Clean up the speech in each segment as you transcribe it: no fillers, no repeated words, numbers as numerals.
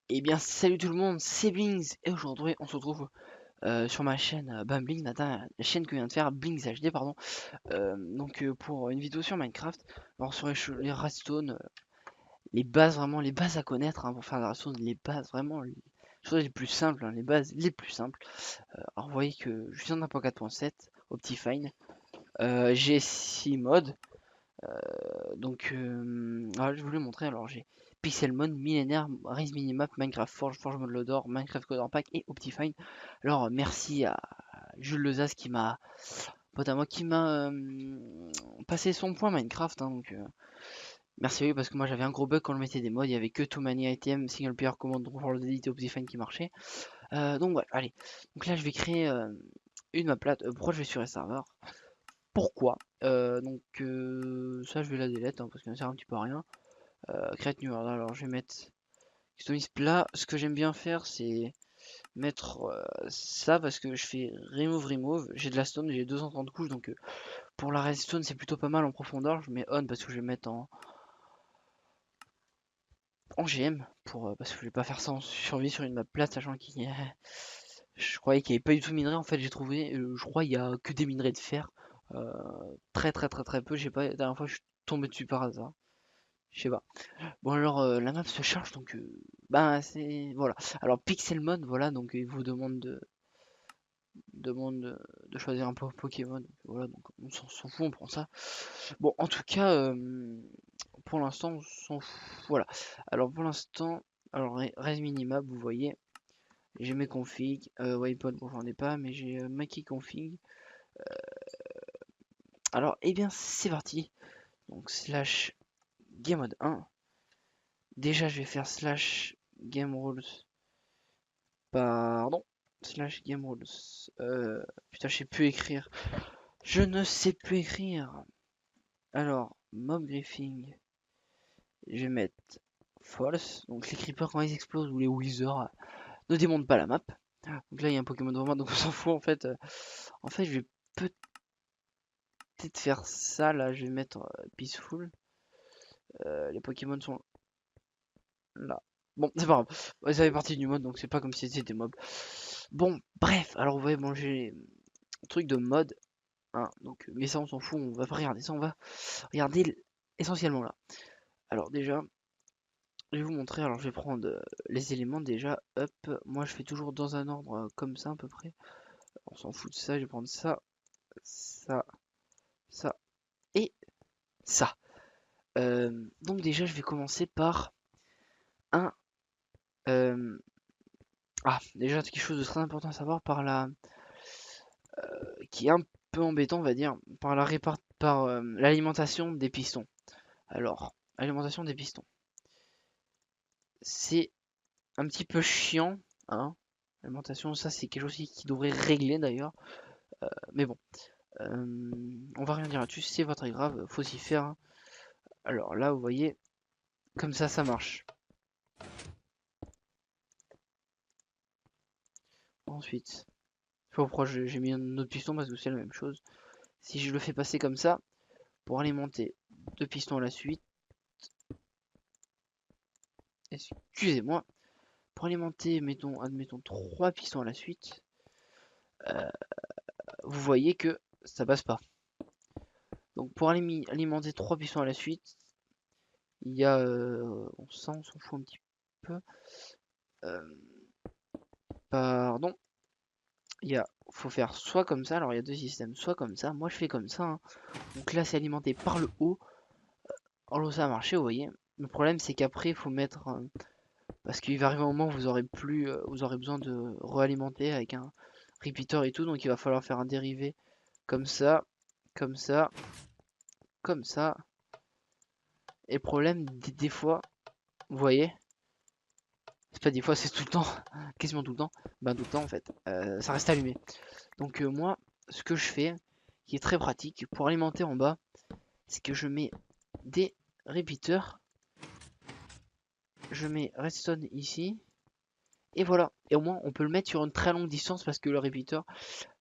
Eh bien, salut tout le monde, c'est Blings et aujourd'hui on se retrouve sur ma chaîne Blings, la chaîne que vient de faire Blings HD, pardon. Pour une vidéo sur Minecraft, alors sur les redstone, les bases vraiment, les bases à connaître pour faire la redstone, les bases vraiment, les choses les plus simples, les bases les plus simples. Alors vous voyez que je viens d'un point 4.7 Optifine, j'ai 6 modes. Alors, je voulais montrer, alors j'ai Pixelmon, Millénaire, Rise Minimap, Minecraft Forge, Forge Mode Loader, Minecraft Coder Pack et Optifine. Alors merci à Jules Lezas qui m'a, pote à moi, qui m'a passé son point Minecraft, merci à lui parce que moi j'avais un gros bug quand je mettais des mods, il y avait que Too Many Items, Single Player Command, Roll Edit et Optifine qui marchaient. Donc ouais, allez, donc là je vais créer une map plate. Pourquoi je vais sur un serveur? Pourquoi? Ça je vais la delete parce que ça sert un petit peu à rien. Create new world, alors je vais mettre customise plat. Ce que j'aime bien faire c'est mettre ça parce que je fais remove, j'ai de la stone, j'ai 230 couches, donc pour la redstone c'est plutôt pas mal en profondeur. Je mets on parce que je vais mettre en GM parce que je vais pas faire ça en survie sur une map plate, sachant qu'il y a... Je croyais qu'il n'y avait pas du tout de minerai, en fait j'ai trouvé, je crois il y a que des minerais de fer, euh, très peu, je sais pas, la dernière fois je suis tombé dessus par hasard, je sais pas. Bon alors la map se charge, c'est voilà. Alors Pixelmon, voilà, donc il vous demande de choisir un Pokémon. Voilà, donc on s'en fout, on prend ça. Bon, en tout cas, pour l'instant, on s'en fout. Voilà. Alors pour l'instant, alors Res Minimap, vous voyez, j'ai mes configs. Waypoint, bon j'en ai pas, mais j'ai Maki config. Alors, eh bien c'est parti. Donc slash game mode 1. Déjà je vais faire slash game rules. Pardon. Slash game rules. Putain, je sais plus écrire. Je ne sais plus écrire. Alors, mob griefing. Je vais mettre false. Donc les creepers quand ils explosent ou les withers ne démontent pas la map. Donc là il y a un Pokémon devant moi donc on s'en fout en fait. En fait je vais peut-être faire ça là. Je vais mettre peaceful. Les Pokémon sont là. Bon c'est pas grave. Ouais, ça fait partie du mode donc c'est pas comme si c'était des mobs. Bon bref. Alors vous voyez bon j'ai un truc de mode. Hein, donc, mais ça on s'en fout, on va pas regarder ça, on va regarder essentiellement là. Alors déjà, je vais vous montrer, alors je vais prendre les éléments déjà, hop, moi je fais toujours dans un ordre comme ça à peu près. On s'en fout de ça, je vais prendre ça, ça, ça et ça. Donc déjà je vais commencer par un... déjà quelque chose de très important à savoir par la... qui est un peu embêtant on va dire, par l'alimentation des pistons. Alors, alimentation des pistons. C'est un petit peu chiant, hein. L'alimentation, ça c'est quelque chose qui devrait régler d'ailleurs. Mais bon, on va rien dire là-dessus, c'est pas très grave, faut s'y faire, hein. Alors là, vous voyez, comme ça marche. Ensuite, je sais pas pourquoi j'ai mis un autre piston parce que c'est la même chose. Si je le fais passer comme ça, pour alimenter deux pistons à la suite, excusez-moi, pour alimenter, admettons, trois pistons à la suite, vous voyez que ça passe pas. Donc pour alimenter trois pistons à la suite, il y a, on s'en fout un petit peu. Euh, Pardon. Faut faire soit comme ça, alors il y a deux systèmes, soit comme ça. Moi je fais comme ça, hein. Donc là c'est alimenté par le haut. Alors ça a marché, vous voyez. Le problème c'est qu'après il faut mettre, parce qu'il va arriver un moment où vous aurez plus, vous aurez besoin de réalimenter avec un repeater et tout, donc il va falloir faire un dérivé comme ça, comme ça, comme ça. Et le problème des fois, vous voyez, c'est pas des fois, c'est tout le temps, quasiment tout le temps, ben tout le temps en fait, ça reste allumé. Donc moi, ce que je fais, qui est très pratique, pour alimenter en bas, c'est que je mets des repeaters, je mets redstone ici, et voilà. Et au moins, on peut le mettre sur une très longue distance parce que le repeater,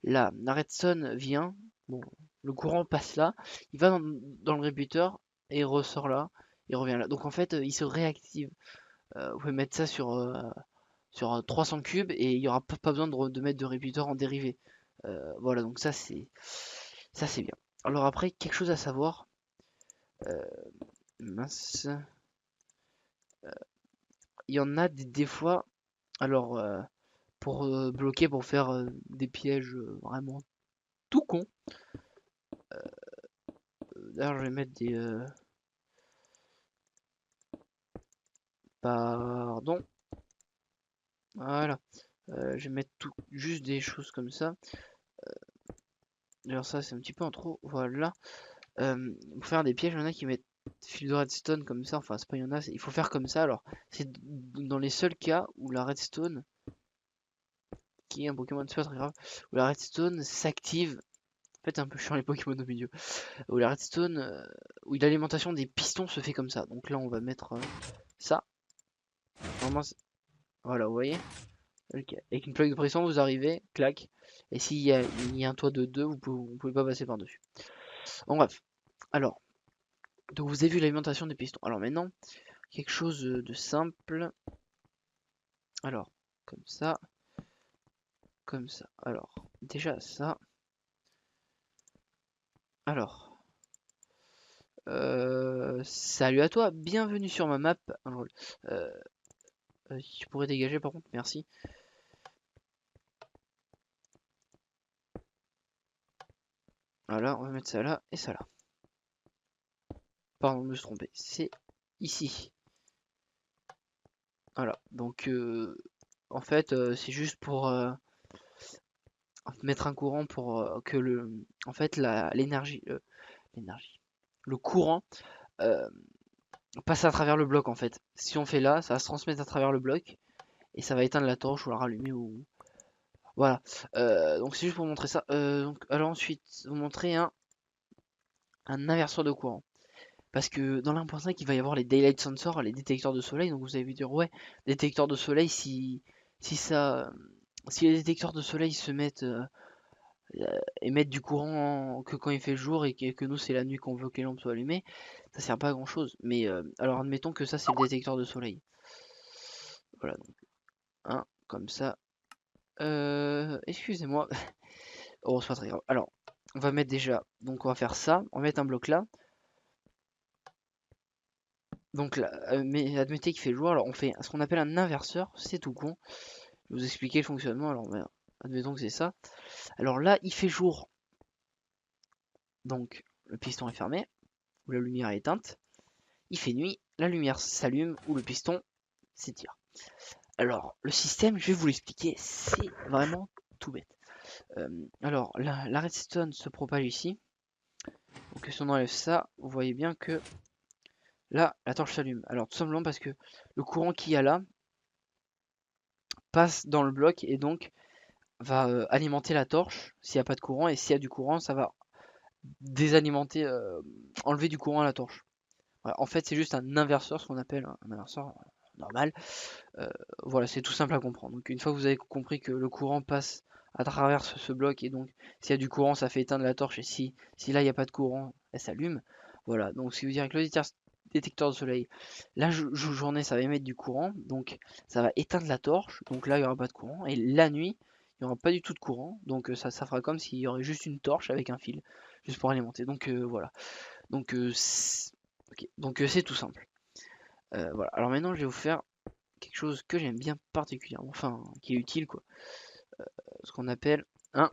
la redstone vient, bon, le courant passe là, il va dans le repeater et il ressort là, il revient là. Donc en fait, il se réactive Vous pouvez mettre ça sur 300 cubes et il n'y aura pas besoin de mettre de répéteur en dérivé. Voilà, donc ça c'est bien. Alors après, quelque chose à savoir. Mince. Il y en a des fois. Alors, pour bloquer, pour faire des pièges vraiment tout con. D'ailleurs, je vais mettre des. Pardon. Voilà. Je vais mettre juste des choses comme ça. D'ailleurs, ça, c'est un petit peu en trop. Voilà. Pour faire des pièges, il y en a qui mettent fil de redstone comme ça. Enfin, c'est pas il y en a, il faut faire comme ça. Alors, c'est dans les seuls cas où la redstone, qui est un Pokémon, c'est pas très grave, où la redstone s'active. En fait, c'est un peu chiant les Pokémon au milieu. Où la redstone, où l'alimentation des pistons se fait comme ça. Donc là, on va mettre ça. Normalement, voilà, vous voyez. Ok. Avec une plaque de pression, vous arrivez, clac. Et s'il y a un toit de 2, vous pouvez pas passer par-dessus. Bon, bref. Alors, donc vous avez vu l'alimentation des pistons. Alors maintenant, quelque chose de simple. Alors, comme ça. Comme ça. Alors, déjà ça. Alors, salut à toi, bienvenue sur ma map. Alors, si tu pourrais dégager par contre, merci. Voilà, on va mettre ça là et ça là. Pardon, je me suis trompé. C'est ici. Voilà, donc en fait, c'est juste pour mettre un courant pour que en fait, l'énergie, le courant euh, passe à travers le bloc en fait. Si on fait là, ça va se transmettre à travers le bloc et ça va éteindre la torche ou la rallumer ou voilà. Donc c'est juste pour montrer ça. Donc alors ensuite, vous montrer un inverseur de courant. Parce que dans l'1.5, il va y avoir les daylight sensors, les détecteurs de soleil. Donc vous allez vous dire ouais, détecteurs de soleil si les détecteurs de soleil se mettent émettent du courant que quand il fait jour et que nous c'est la nuit qu'on veut que les lampes soient allumées, ça sert pas à grand chose. Mais alors admettons que ça c'est le détecteur de soleil. Voilà, donc un comme ça. Excusez-moi. Oh, c'est pas très grave. Alors, on va mettre déjà. Donc on va faire ça. On va mettre un bloc là. Donc là, mais admettez qu'il fait jour. Alors on fait ce qu'on appelle un inverseur. C'est tout con. Je vais vous expliquer le fonctionnement. Alors, admettons que c'est ça. Alors là, il fait jour. Donc le piston est fermé. Ou la lumière est éteinte. Il fait nuit. La lumière s'allume ou le piston s'étire. Alors, le système, je vais vous l'expliquer. C'est vraiment tout bête. Alors, la redstone se propage ici. Donc si on enlève ça, vous voyez bien que là, la torche s'allume. Alors tout simplement parce que le courant qu'il y a là passe dans le bloc et donc va alimenter la torche s'il n'y a pas de courant. Et s'il y a du courant, ça va désalimenter, enlever du courant à la torche. Voilà, en fait, c'est juste un inverseur, ce qu'on appelle un inverseur normal. Voilà, c'est tout simple à comprendre. Donc une fois que vous avez compris que le courant passe à travers ce bloc et donc s'il y a du courant, ça fait éteindre la torche et si là il n'y a pas de courant, elle s'allume. Voilà, donc ce qui veut dire que le détecteur de soleil, la journée ça va émettre du courant, donc ça va éteindre la torche, donc là il n'y aura pas de courant, et la nuit il n'y aura pas du tout de courant, donc ça fera comme s'il y aurait juste une torche avec un fil, juste pour alimenter. Donc voilà, donc c'est tout simple. Voilà, alors maintenant je vais vous faire quelque chose que j'aime bien particulièrement, enfin qui est utile quoi, ce qu'on appelle un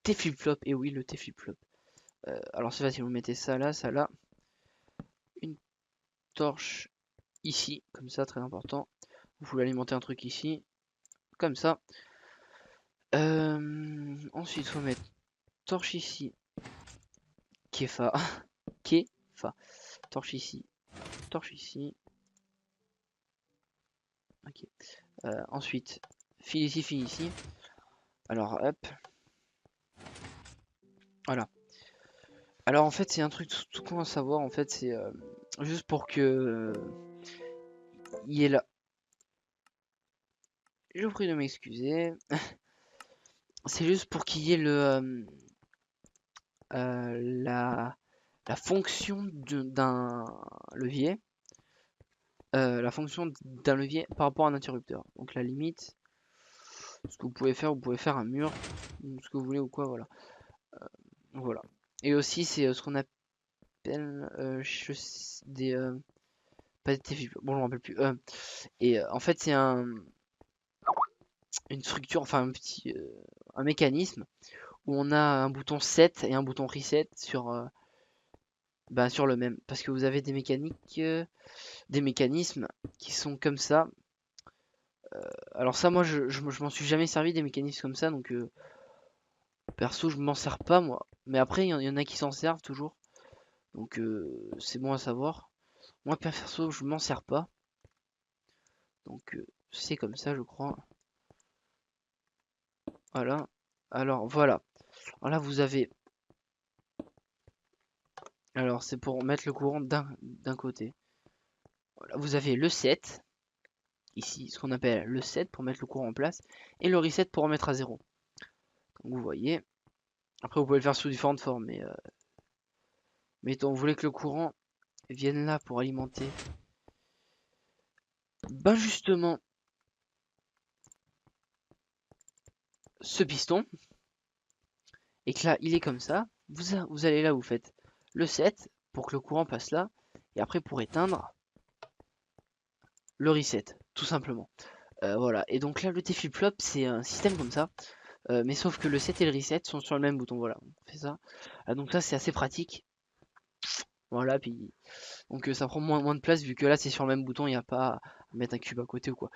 T-flip-flop, et oui le T-flip-flop. Alors c'est facile, vous mettez ça là, une torche ici, comme ça, très important. Vous pouvez alimenter un truc ici, comme ça. Ensuite, il faut mettre torche ici, Kefa, Kefa, torche ici, ok. Ensuite, fil ici. Alors, hop, voilà. Alors en fait, c'est un truc tout con à savoir. En fait, c'est juste pour que il y ait là. Je vous prie de m'excuser. C'est juste pour qu'il y ait la fonction d'un levier. la fonction d'un levier par rapport à un interrupteur. Donc la limite, ce que vous pouvez faire un mur, ou ce que vous voulez ou quoi, voilà. Voilà. Et aussi c'est ce qu'on appelle des pas des TFI, bon je m'en rappelle plus. Et en fait c'est une structure, enfin un mécanisme où on a un bouton set et un bouton reset sur le même. Parce que vous avez des mécanismes qui sont comme ça. Alors ça, moi, je m'en suis jamais servi des mécanismes comme ça, donc perso, je m'en sers pas moi. Mais après, il y en a qui s'en servent toujours, donc c'est bon à savoir. Moi, perso, je m'en sers pas, donc c'est comme ça, je crois. Voilà. Alors voilà. Alors là, vous avez. Alors c'est pour mettre le courant d'un côté. Voilà, vous avez le set. Ici, ce qu'on appelle le set pour mettre le courant en place, et le reset pour remettre à zéro. Donc vous voyez. Après, vous pouvez le faire sous différentes formes, mais mettons, vous voulez que le courant vienne là pour alimenter. Ben justement, ce piston, et que là, il est comme ça. Vous allez là, vous faites le set pour que le courant passe là, et après pour éteindre, le reset, tout simplement. Voilà. Et donc là, le T-flip-flop, c'est un système comme ça. Mais sauf que le set et le reset sont sur le même bouton. Voilà, on fait ça. Donc ça, c'est assez pratique. Voilà, puis donc ça prend moins de place vu que là c'est sur le même bouton, il n'y a pas à mettre un cube à côté ou quoi.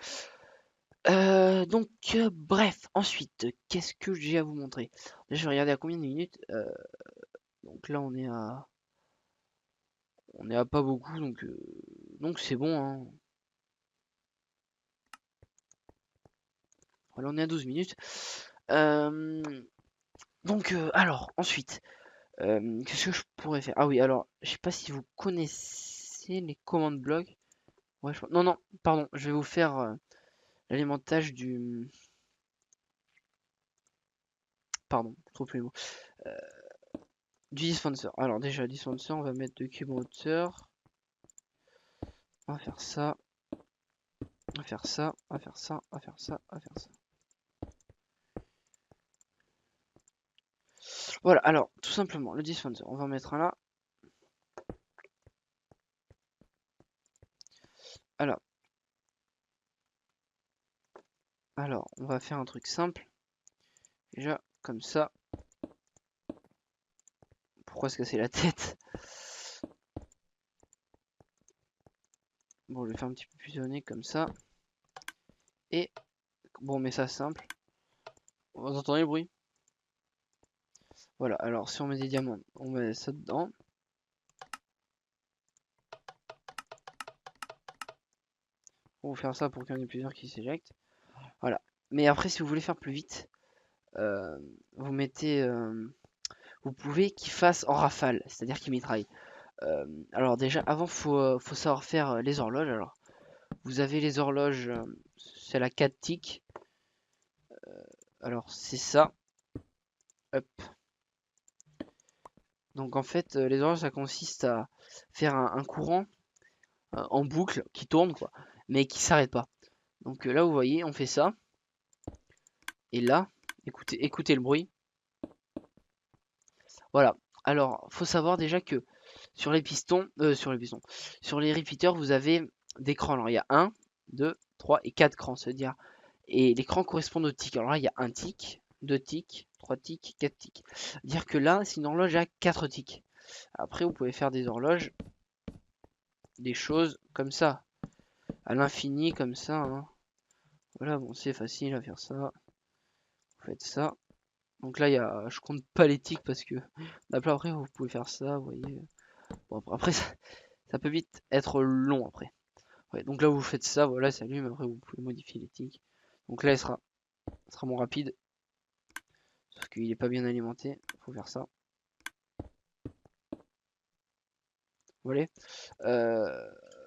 Donc bref, ensuite, qu'est-ce que j'ai à vous montrer? Déjà, je vais regarder à combien de minutes. Donc là on est à pas beaucoup, donc c'est bon, hein. Voilà, on est à 12 minutes. Donc alors ensuite, qu'est-ce que je pourrais faire? Ah oui, alors je sais pas si vous connaissez les commandes blocs. Ouais, non, non, pardon, je vais vous faire l'alimentage pardon, je trouve plus les mots. Du dispenser. Alors déjà, dispenser, on va mettre 2 cubes en hauteur. On va faire ça. On va faire ça. On va faire ça. On va faire ça. On va faire ça. Voilà, alors, tout simplement, le dispenser, on va en mettre un là. Alors, on va faire un truc simple. Déjà, comme ça. Pourquoi se casser la tête? Bon, je vais faire un petit peu fusionner comme ça. Et, bon, on met ça simple. Vous entendez le bruit? Voilà, alors si on met des diamants, on met ça dedans. On va faire ça pour qu'il y en ait plusieurs qui s'éjectent. Voilà. Mais après, si vous voulez faire plus vite, vous mettez... vous pouvez qu'il fasse en rafale, c'est-à-dire qu'il mitraille. Alors déjà, avant, faut savoir faire les horloges. Alors, vous avez les horloges, c'est la 4 ticks. Alors, c'est ça. Hop. Donc en fait, les horloges, ça consiste à faire un courant en boucle qui tourne, quoi, mais qui s'arrête pas. Donc là, vous voyez, on fait ça. Et là, écoutez le bruit. Voilà. Alors, faut savoir déjà que sur les pistons, sur les repeaters, vous avez des crans. Alors, il y a 1, 2, 3 et 4 crans, c'est-à-dire. Et les crans correspondent aux ticks. Alors là, il y a un tick, 2 ticks, 3 ticks, 4 ticks. Dire que là, c'est une horloge à 4 ticks. Après, vous pouvez faire des horloges, des choses comme ça, à l'infini, comme ça, hein. Voilà, bon, c'est facile à faire ça. Vous faites ça. Donc là, je compte pas les ticks parce que après, vous pouvez faire ça, vous voyez. Bon, après ça peut vite être long après. Ouais, donc là, vous faites ça, voilà, ça allume. Après, vous pouvez modifier les ticks. Donc là, sera moins rapide. Sauf qu'il est pas bien alimenté. Faut faire ça. Voilà.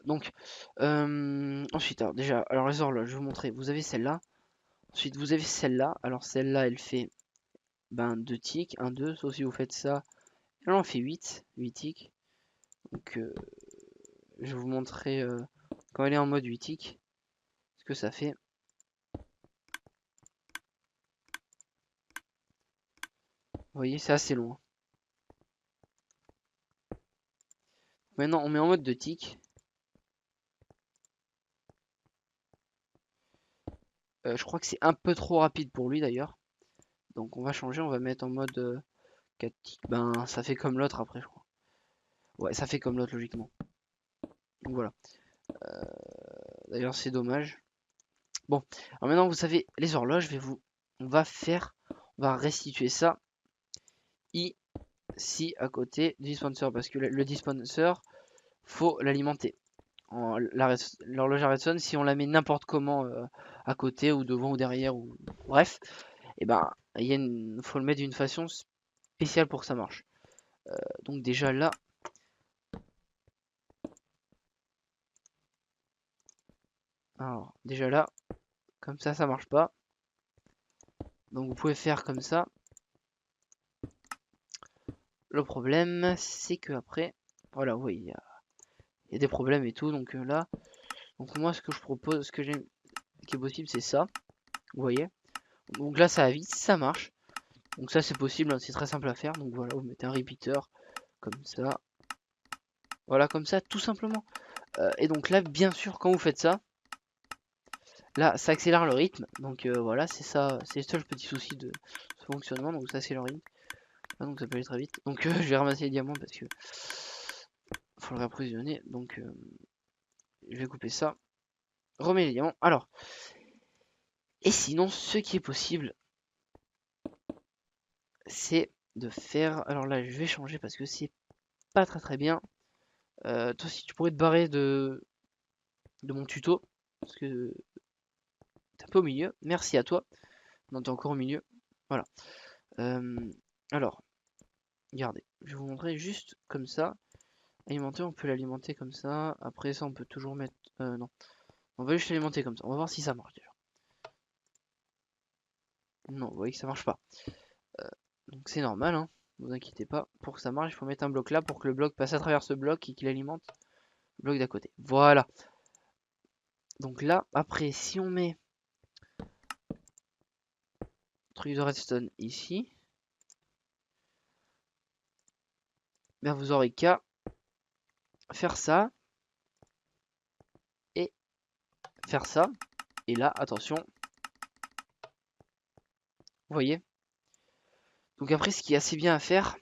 Donc, ensuite, alors déjà, alors les horloges, je vais vous montrer. Vous avez celle-là. Ensuite, vous avez celle-là. Alors, celle-là, elle fait 2 ticks, 1, 2. Sauf si vous faites ça, elle en fait 8 ticks. Donc, je vais vous montrer quand elle est en mode 8 ticks, ce que ça fait. Vous voyez, c'est assez long. Maintenant, on met en mode 2 ticks. Je crois que c'est un peu trop rapide pour lui d'ailleurs. Donc on va changer, on va mettre en mode 4 ticks. Ben, ça fait comme l'autre après, je crois. Ouais, ça fait comme l'autre logiquement. Donc voilà. D'ailleurs, c'est dommage. Bon, alors maintenant vous savez les horloges, on va restituer ça ici à côté du dispenser parce que le dispenser, faut l'alimenter. L'horloge à redstone, si on la met n'importe comment à côté ou devant ou derrière ou bref, et ben faut le mettre d'une façon spéciale pour que ça marche. Donc déjà là, alors déjà là, comme ça marche pas. Donc vous pouvez faire comme ça. Le problème, c'est que après, voilà, oui, il y a des problèmes et tout. Donc là, donc moi, ce que je propose, ce que j'ai, qui est possible, c'est ça. Vous voyez. Donc là, ça avise, ça marche. Donc ça, c'est possible, hein, c'est très simple à faire. Donc voilà, vous mettez un repeater comme ça. Voilà, comme ça, tout simplement. Et donc là, bien sûr, quand vous faites ça, là, ça accélère le rythme. Donc voilà, c'est ça, c'est le seul petit souci de ce fonctionnement. Donc ça, c'est le rythme. Ah, donc ça peut aller très vite. Donc je vais ramasser les diamants parce que faut le réapprovisionner. Donc je vais couper ça. Remets les diamants. Alors, et sinon, ce qui est possible, c'est de faire. Alors là, je vais changer parce que c'est pas très bien. Toi, si tu pourrais te barrer de mon tuto, parce que t'es un peu au milieu. Merci à toi. Non, t'es encore au milieu. Voilà. Alors, regardez. Je vais vous montrer juste comme ça. Alimenter, on peut l'alimenter comme ça. Après ça, on peut toujours mettre. Non. On va juste l'alimenter comme ça. On va voir si ça marche déjà. Non, vous voyez que ça marche pas. Donc c'est normal, hein. Ne vous inquiétez pas. Pour que ça marche, il faut mettre un bloc là pour que le bloc passe à travers ce bloc et qu'il alimente le bloc d'à côté. Voilà. Donc là, après, si on met truc de redstone ici, ben vous aurez qu'à faire ça et faire ça. Et là, attention, vous voyez. Donc après, ce qui est assez bien à faire,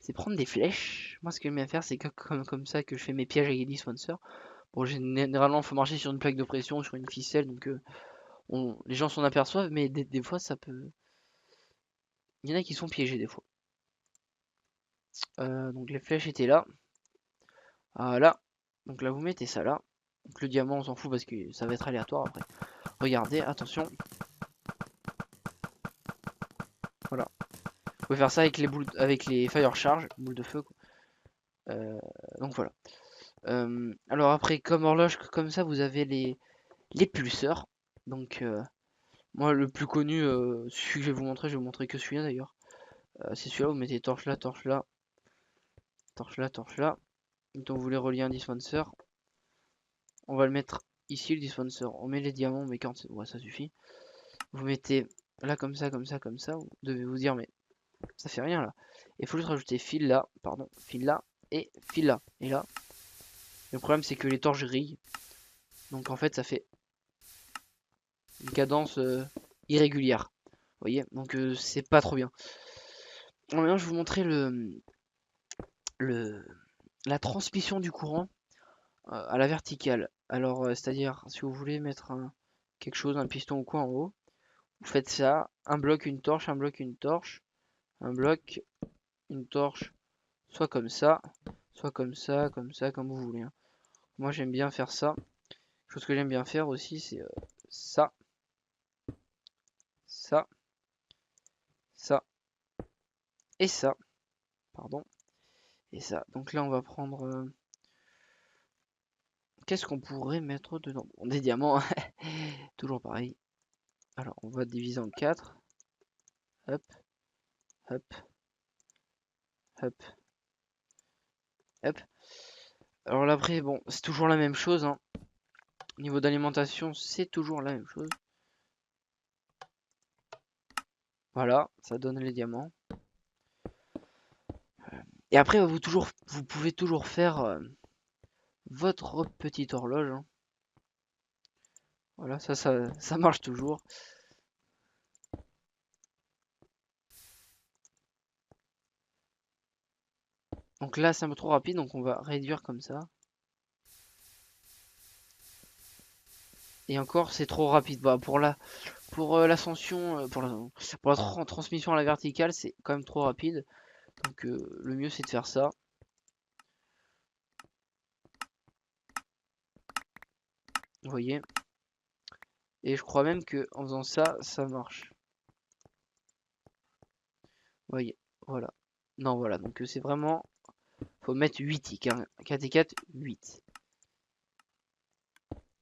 c'est prendre des flèches. Moi, ce que j'aime bien faire, c'est comme ça que je fais mes pièges avec les dispensers. Bon, généralement, il faut marcher sur une plaque de pression, sur une ficelle, donc les gens s'en aperçoivent, mais des fois, ça peut. Il y en a qui sont piégés des fois. Donc les flèches étaient là. Voilà. Donc là, vous mettez ça là. Donc le diamant, on s'en fout parce que ça va être aléatoire après. Regardez, attention. Voilà. Vous pouvez faire ça avec les boules, avec les fire charge, boules de feu, quoi. Donc voilà. Alors après, comme horloge, comme ça, vous avez les pulseurs. Donc moi, le plus connu, celui que je vais vous montrer, je vais vous montrer que celui-là d'ailleurs. C'est celui-là, vous mettez torche là, torche là, torche là, torche là. Donc vous voulez relier un dispenser. On va le mettre ici, le dispenser. On met les diamants, mais quand ouais, ça suffit. Vous mettez là comme ça, comme ça, comme ça. Vous devez vous dire, mais ça fait rien là. Il faut juste rajouter fil là, pardon, fil là et fil là. Et là, le problème c'est que les torches grillent. Donc en fait, ça fait une cadence irrégulière. Vous voyez, donc c'est pas trop bien. Alors maintenant, je vais vous montrer le, la transmission du courant à la verticale. Alors, c'est-à-dire, si vous voulez mettre quelque chose, un piston ou quoi en haut, vous faites ça, un bloc, une torche, un bloc, une torche, un bloc, une torche, soit comme ça, soit comme ça, comme vous voulez, hein. Moi j'aime bien faire ça. Chose que j'aime bien faire aussi, c'est ça, ça, ça et ça, pardon, et ça. Donc là on va prendre, qu'est-ce qu'on pourrait mettre dedans? Bon, des diamants, toujours pareil. Alors on va diviser en 4, hop, hop, hop, hop. Alors là après bon c'est toujours la même chose hein. Au niveau d'alimentation c'est toujours la même chose. Voilà, ça donne les diamants. Et après vous pouvez toujours faire votre petite horloge, hein. Voilà, ça marche toujours. Donc là, c'est un peu trop rapide, donc on va réduire comme ça. Et encore, c'est trop rapide. Bah, pour l'ascension, pour la transmission à la verticale, c'est quand même trop rapide. Donc le mieux, c'est de faire ça. Vous voyez. Et je crois même que en faisant ça, ça marche. Vous voyez. Voilà. Non, voilà. Donc c'est vraiment, faut mettre 8 ticks, hein. 4 et 4, 8.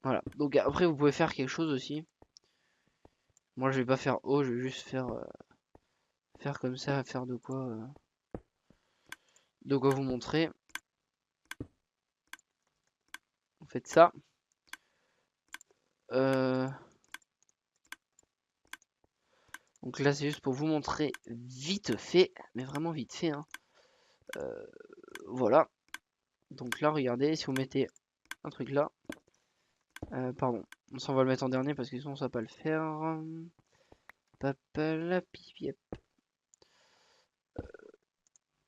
Voilà. Donc après, vous pouvez faire quelque chose aussi. Moi, je vais pas faire haut, je vais juste faire comme ça, faire de quoi vous montrer. Vous faites ça. Donc là, c'est juste pour vous montrer vite fait, mais vraiment vite fait, hein. Voilà. Donc là, regardez, si vous mettez un truc là, pardon, on va le mettre en dernier parce que sinon ça va pas le faire.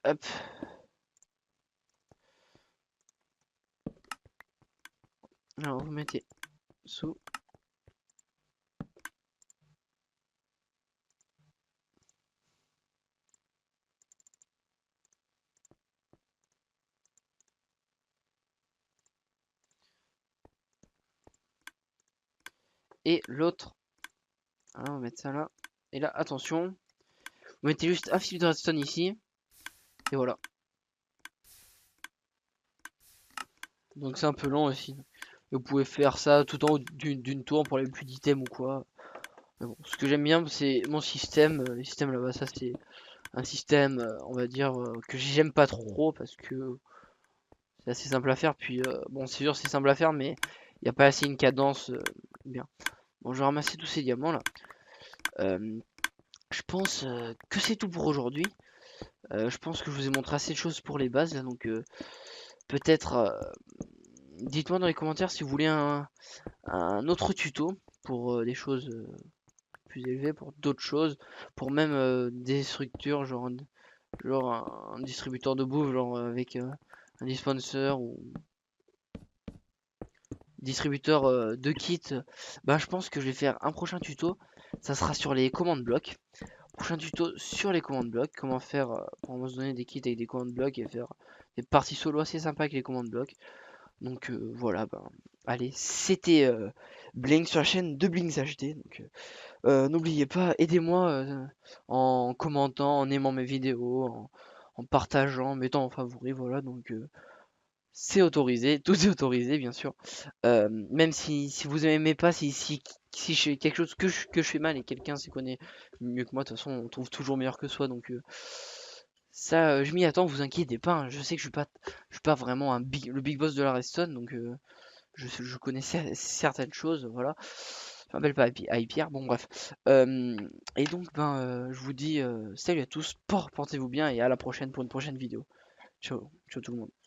Hop. Alors vous mettez sous. Et l'autre. Alors, on va mettre ça là. Et là, attention. Vous mettez juste un fil de redstone ici. Et voilà. Donc c'est un peu long aussi. Et vous pouvez faire ça tout en haut d'une tour pour les plus d'items ou quoi. Mais bon, ce que j'aime bien, c'est mon système. Le système là-bas, ça c'est un système, on va dire, que j'aime pas trop parce que c'est assez simple à faire. Puis bon, c'est sûr, c'est simple à faire, mais il n'y a pas assez une cadence bien. Bon, je vais ramasser tous ces diamants là. Je pense que c'est tout pour aujourd'hui. Je pense que je vous ai montré assez de choses pour les bases là, donc peut-être dites-moi dans les commentaires si vous voulez un autre tuto pour des choses plus élevées, pour d'autres choses, pour même des structures, genre un distributeur de bouffe, genre avec un dispenser ou distributeur de kits. Bah, je pense que je vais faire un prochain tuto. Ça sera sur les commandes blocs. Prochain tuto sur les commandes blocs. Comment faire pour se donner des kits avec des commandes blocs et faire des parties solo assez sympas avec les commandes blocs. Donc voilà, ben, allez, c'était Bling sur la chaîne de Bling HD. Donc n'oubliez pas, aidez-moi en commentant, en aimant mes vidéos, en partageant, en mettant en favori, voilà. Donc c'est autorisé, tout est autorisé bien sûr. Même si vous aimez pas, si je fais quelque chose que je fais mal et quelqu'un s'y connaît mieux que moi, de toute façon on trouve toujours meilleur que soi. Donc ça, je m'y attends, vous inquiétez pas, hein. Je sais que je suis pas vraiment le big boss de la redstone, donc je connais certaines choses, voilà. Je m'appelle pas Pierre, bon bref. Et donc ben je vous dis salut à tous, portez-vous bien et à la prochaine pour une prochaine vidéo. Ciao, ciao tout le monde.